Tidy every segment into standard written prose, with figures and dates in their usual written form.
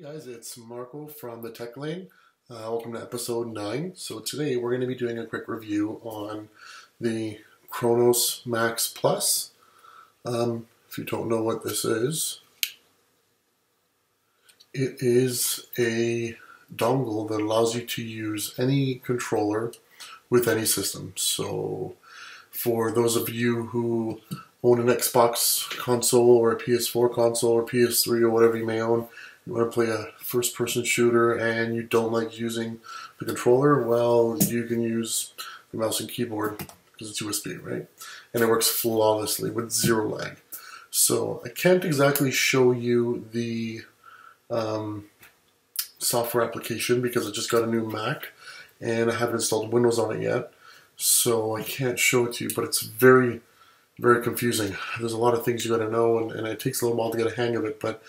Hey guys, it's Marco from the Tech Lane. Welcome to episode 9. So today we're going to be doing a quick review on the CronusMax Plus. If you don't know what this is, it is a dongle that allows you to use any controller with any system. So for those of you who own an Xbox console or a PS4 console or PS3 or whatever you may own, you want to play a first-person shooter and you don't like using the controller, well, you can use the mouse and keyboard because it's USB, right? And it works flawlessly with zero lag. So I can't exactly show you the software application because I just got a new Mac and I haven't installed Windows on it yet. So I can't show it to you, but it's very, very confusing. There's a lot of things you got to know, and it takes a little while to get a hang of it, but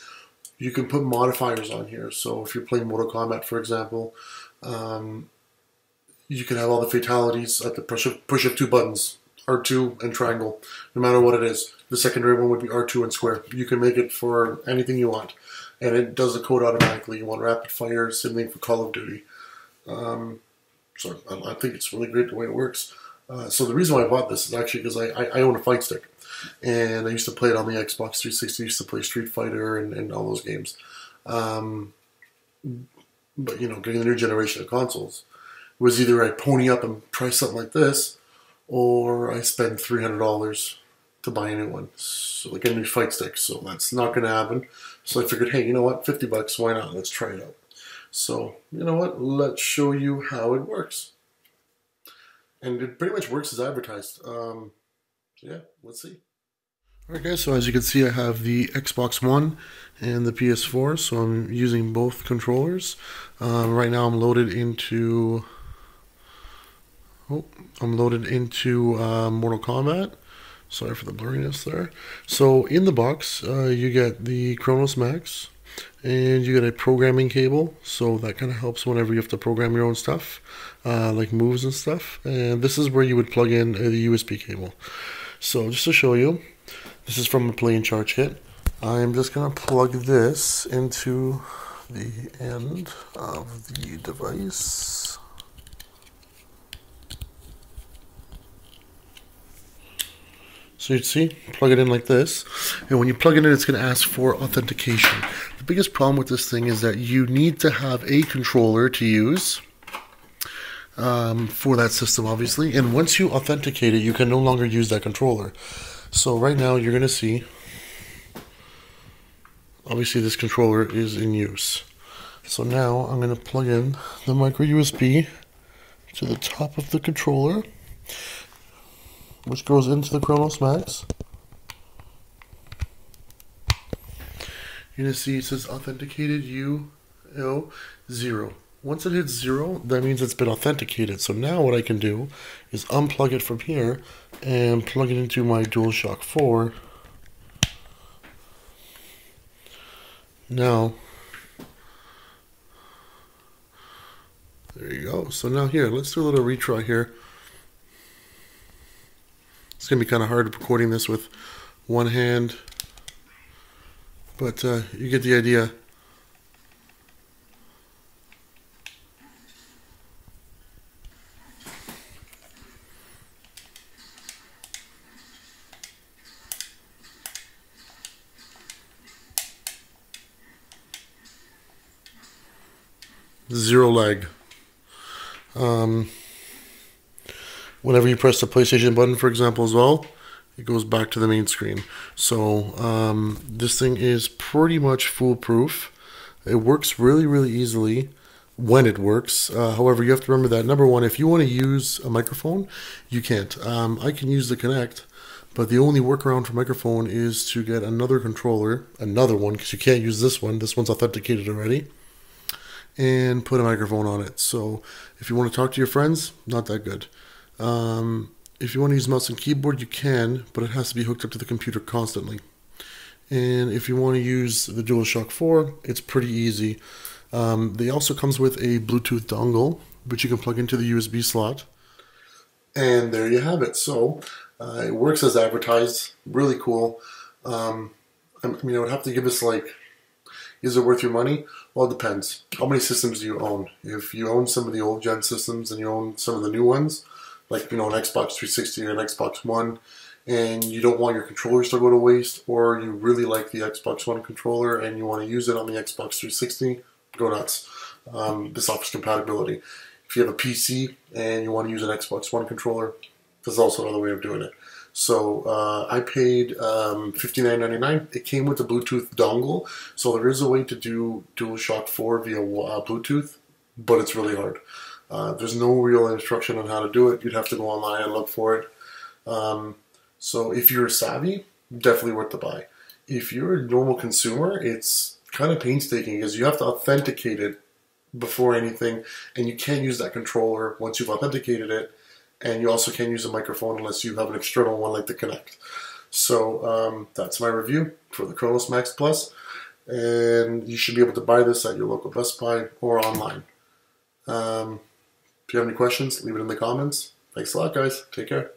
you can put modifiers on here. So if you're playing Mortal Kombat, for example, you can have all the fatalities at the push of two buttons, R2 and triangle, no matter what it is. The secondary one would be R2 and square. You can make it for anything you want, and it does the code automatically. You want rapid fire, same thing for Call of Duty. So I think it's really great the way it works. So the reason why I bought this is actually because I own a fight stick. And I used to play it on the Xbox 360, I used to play Street Fighter and all those games. But, you know, getting the new generation of consoles was either I pony up and try something like this, or I spend $300 to buy a new one. So, like a new fight stick. So that's not going to happen. So I figured, hey, you know what, 50 bucks, why not? Let's try it out. So, you know what, let's show you how it works. And it pretty much works as advertised. So yeah, let's see. Alright guys, so as you can see I have the Xbox One and the PS4, so I'm using both controllers. Right now I'm loaded into Mortal Kombat. Sorry for the blurriness there. So in the box you get the CronusMax, and you get a programming cable, so that kind of helps whenever you have to program your own stuff, like moves and stuff. And this is where you would plug in the USB cable. So just to show you, this is from a plain charge kit. I'm just going to plug this into the end of the device. So you'd see, plug it in like this, and when you plug it in, it's going to ask for authentication. The biggest problem with this thing is that you need to have a controller to use for that system, obviously, and once you authenticate it, you can no longer use that controller. So right now, you're going to see, obviously this controller is in use. So now I'm going to plug in the micro USB to the top of the controller, which goes into the CronusMax. You're going to see it says authenticated UL0. Once it hits 0, that means it's been authenticated. So now what I can do is unplug it from here and plug it into my DualShock 4. Now, there you go. So now here, let's do a little retry here. It's going to be kind of hard recording this with one hand, but you get the idea. Zero lag. Whenever you press the PlayStation button, for example, as well, it goes back to the main screen. So this thing is pretty much foolproof. It works really, really easily when it works. However, you have to remember that, number one, if you want to use a microphone, you can't. I can use the Kinect, but the only workaround for microphone is to get another controller, another one, because you can't use this one. This one's authenticated already, and put a microphone on it. So if you want to talk to your friends, not that good. If you want to use mouse and keyboard, you can, but it has to be hooked up to the computer constantly. And if you want to use the DualShock 4, it's pretty easy. They also comes with a Bluetooth dongle, which you can plug into the USB slot. And there you have it. So it works as advertised. Really cool. I mean, I would have to give this like Is it worth your money? Well, it depends. How many systems do you own? If you own some of the old gen systems and you own some of the new ones, like, you know, an Xbox 360 or an Xbox One, and you don't want your controllers to go to waste, or you really like the Xbox One controller and you want to use it on the Xbox 360, go nuts. This offers compatibility. If you have a PC and you want to use an Xbox One controller, there's also another way of doing it. So I paid $59.99. It came with the Bluetooth dongle, so there is a way to do DualShock 4 via Bluetooth, but it's really hard. There's no real instruction on how to do it. You'd have to go online and look for it. So if you're savvy, definitely worth the buy. If you're a normal consumer, it's kind of painstaking because you have to authenticate it before anything, and you can't use that controller once you've authenticated it, and you also can't use a microphone unless you have an external one like the Kinect. So that's my review for the CronusMax Plus, and you should be able to buy this at your local Best Buy or online. If you have any questions, leave it in the comments. Thanks a lot, guys. Take care.